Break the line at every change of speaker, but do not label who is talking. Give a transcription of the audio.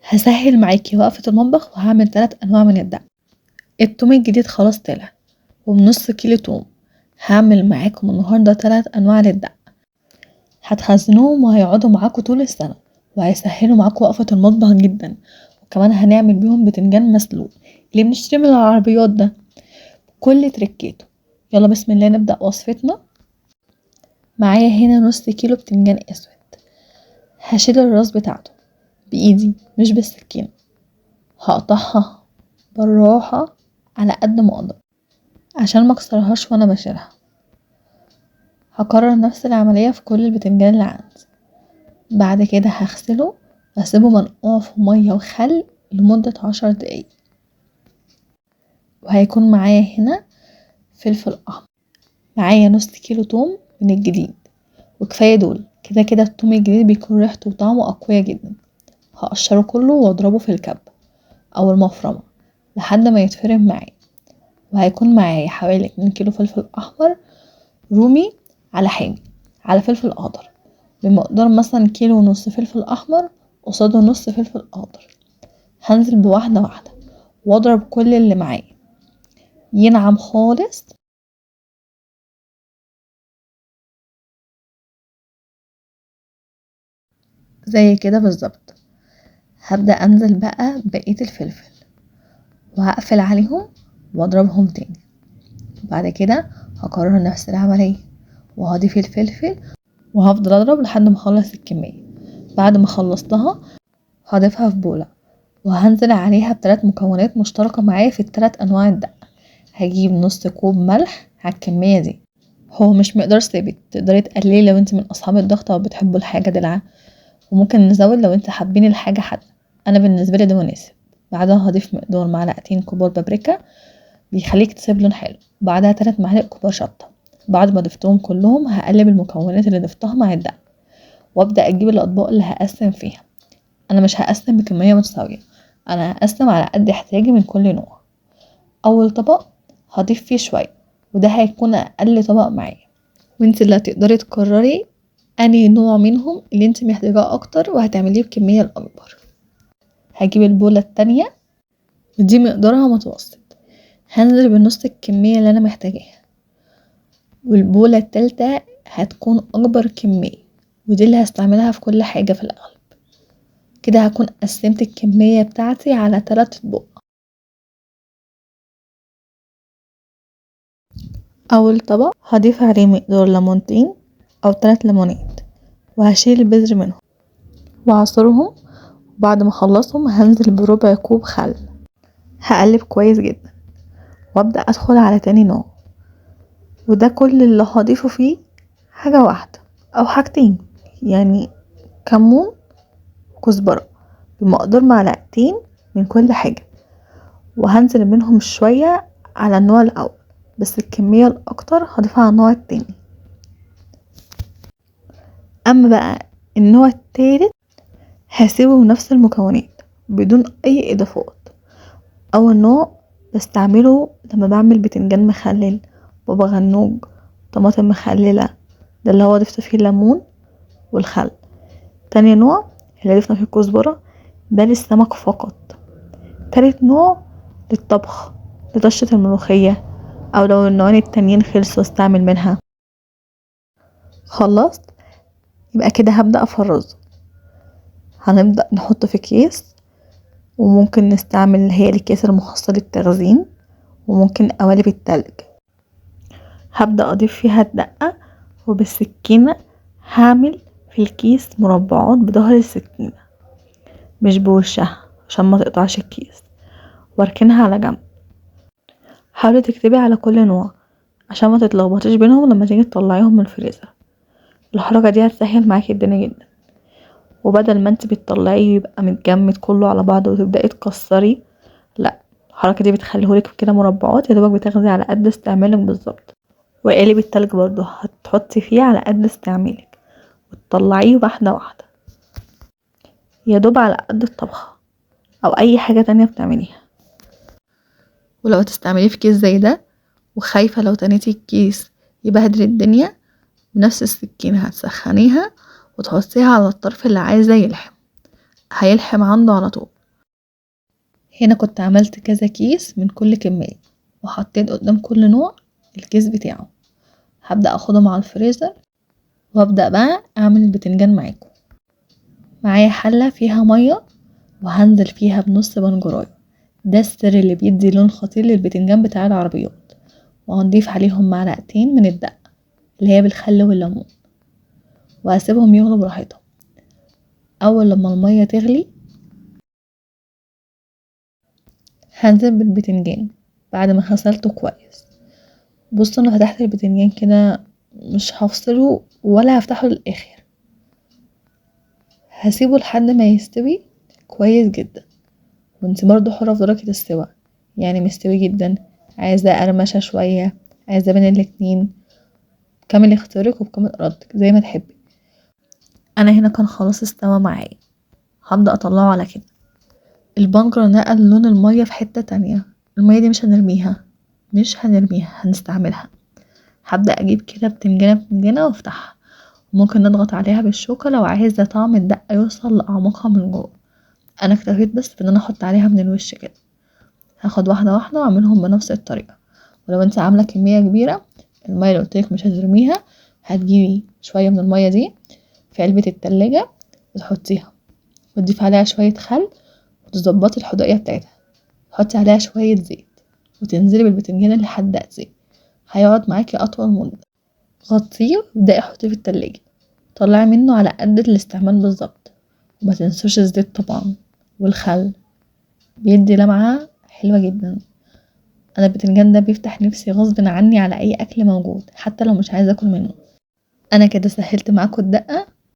هسهل معاكي وقفة المطبخ وهعمل 3 انواع من الدقة. التوم الجديد خلاص طلع، وبنص كيلو توم. هعمل معاكم النهاردة 3 انواع للدقة، هتخزنوهم وهيقعدوا معاكم طول السنة، وهيسهلوا معاكم وقفة المطبخ جدا. وكمان هنعمل بيهم بتنجان مسلوق اللي بنشتري من العربيات ده، كل تركيته. يلا بسم الله نبدأ وصفتنا. معايا هنا نص كيلو بتنجان اسود، هشيل الراس بتاعته بايدي مش بالسكينة، هقطعها بالراحة على قد ما اقدر عشان ما اكسرهاش وانا بشيلها. هكرر نفس العملية في كل البتنجان اللي عندي. بعد كده هغسله واسيبه منقوع في مية وخل لمدة 10 دقايق. وهيكون معايا هنا فلفل احمر، معايا نص كيلو توم من الجديد، وكفاية دول. كده كده التوم الجديد بيكون ريحته وطعمه اقوية جدا. هقشره كله واضربه في الكب او المفرمة لحد ما يتفرم معايا. وهيكون معايا حوالي 2 كيلو فلفل احمر رومي على حامي على فلفل اخضر، بمقدار مثلا كيلو ونص فلفل احمر قصاده نص فلفل اخضر. هنزل بواحدة واحدة واضرب كل اللي معايا ينعم خالص. زي كده بالظبط. هبدأ انزل بقى بقية الفلفل وهقفل عليهم واضربهم تاني. بعد كده هكرر نفس العملية وهضيف الفلفل وهفضل اضرب لحد ما اخلص الكمية. بعد ما خلصتها هضيفها في بولة وهنزل عليها ب3 مكونات مشتركة معايا في ال3 انواع الدقة. هجيب نص كوب ملح على الكمية دي، هو مش مقدار ثابت، تقدري تقللي لو انت من اصحاب الضغط او بتحبوا الحاجة دلعة، وممكن نزود لو انت حابين الحاجة حادقة. انا بالنسبة لي ده مناسب. بعدها هضيف مقدار معلقتين كبار بابريكا بيخليك تسيب لون حلو. بعدها 3 معالق كبار شطة. بعد ما ضفتهم كلهم هقلب المكونات اللي ضفتها مع الدقة، وابدأ اجيب الاطباق اللي هقسم فيها. انا مش هقسم بكمية متساوية، انا هقسم على قد احتياجي من كل نوع. اول طبق هضيف فيه شوية، وده هيكون اقل طبق معايا، وانت اللي هتقدري تقرري انهي نوع منهم اللي انت محتاجاه اكتر وهتعمليه بكمية الاكبر. هجيب البولة التانية ودي مقدارها متوسط، هنزل بنص الكمية اللي انا محتاجاها. والبولة التالتة هتكون اكبر كمية، ودي اللي هستعملها في كل حاجة في الاغلب. كده هكون قسمت الكمية بتاعتي على 3 اطباق. اول طبق هضيف عليه مقدار ليمونتين او 3 ليمونات، وهشيل البذر منهم وعصرهم. وبعد ما اخلصهم هنزل بربع كوب خل، هقلب كويس جدا وابدأ ادخل على تاني نوع. وده كل اللي هضيفه فيه حاجة واحدة او حاجتين، يعني كمون وكزبرة بمقدار معلقتين من كل حاجة. وهنزل منهم شوية على النوع الاول، بس الكمية الاكتر هضيفها على النوع التاني. اما بقى النوع التالت هسيبه بنفس المكونات بدون اي اضافات. اول نوع بستعمله لما بعمل بتنجان مخلل، بابا غنوج، طماطم مخللة، ده اللي هو ضفت فيه الليمون والخل. تاني نوع اللي ضفنا فيه الكزبرة، ده للسمك فقط. تالت نوع للطبخ، لطشة الملوخية، او لو النوعين التانيين خلصوا استعمل منها. خلصت يبقى كده هبدأ افرزه. هنبدأ نحطه في كيس، وممكن نستعمل اللي هي الأكياس المخصصة للتخزين، وممكن قوالب التلج. هبدأ أضيف فيها الدقة، وبالسكينة هعمل في الكيس مربعات بظهر السكينة مش بوشها عشان ما تقطعش الكيس، واركنها على جنب. حاولي تكتبي على كل نوع عشان ما تتلخبطيش بينهم لما تيجي تطلعيهم من الفريزر. الحركة دي هتسهل معاكي الدنيا جدا، وبدل ما انت بتطلعيه يبقى متجمد كله على بعضه وتبدأي تكسري، لا، الحركة دي بتخليهولك كده مربعات يا دوبك بتاخدي على قد استعمالك بالظبط. وقالب التلج برضو هتحطي فيه على قد استعمالك وتطلعيه واحدة واحدة يا دوب على قد الطبخة او اي حاجة تانية بتعمليها. ولو هتستعمليه في كيس زي ده وخايفة لو تنيتي الكيس يبهدل الدنيا، بنفس السكينة هتسخنيها وتحطيها على الطرف اللي عايزة يلحم، هيلحم عنده على طول. هنا كنت عملت كذا كيس من كل كمية وحطيت قدام كل نوع الكيس بتاعه. هبدأ اخدهم على الفريزر وابدأ بقى اعمل البتنجان معاكم. معايا حلة فيها مية وهنزل فيها بنص بنجرايه، ده السر اللي بيدي لون خطير للبتنجان بتاع العربيات. وهنضيف عليهم معلقتين من الدقة اللي هي بالخل والليمون، وهسيبهم يغلوا براحتهم. اول لما المية تغلي هنزل بالبتنجان بعد ما غسلته كويس. بصوا انا فتحت البتنجان كده، مش هفصله ولا هفتحه للاخر، هسيبه لحد ما يستوي كويس جدا. وانت برضو حرة في درجة السوا، يعني مستوي جدا، عايزة قرمشة شوية، عايزة بين الاتنين، كامل اختيارك وبكامل ارادتك زي ما تحبي. انا هنا كان خلاص استوى معايا، هبدأ اطلعه على كده. البنجر نقل لون المية في حتة تانية، المية دي مش هنرميها هنستعملها. هبدأ اجيب كده بتنجانة بتنجانة وافتحها، وممكن نضغط عليها بالشوكة لو عايزة طعم الدقة يوصل لأعماقها من جوه. انا اكتفيت بس بان انا احط عليها من الوش كده. هاخد واحدة واحدة واعملهم بنفس الطريقة. ولو انت عاملة كمية كبيرة، المية اللي قلتلك مش هترميها، هتجيبي شوية من المية دي في علبة التلاجة وتحطيها، وتضيفي عليها شوية خل، وتظبطي الحدقية بتاعتها، تحطي عليها شوية زيت، وتنزلي بالبتنجان اللي حدقتيه زيت، هيقعد معاكي أطول مدة. غطيه وابدأي حطيه في التلاجة، طلعي منه على قد الاستعمال بالظبط. وما تنسوش الزيت طبعا والخل، بيدي لمعة حلوة جدا. انا البتنجان ده بيفتح نفسي غصب عني على اي اكل موجود، حتى لو مش عايزه اكل منه. انا كده سهلت معاكم الدقه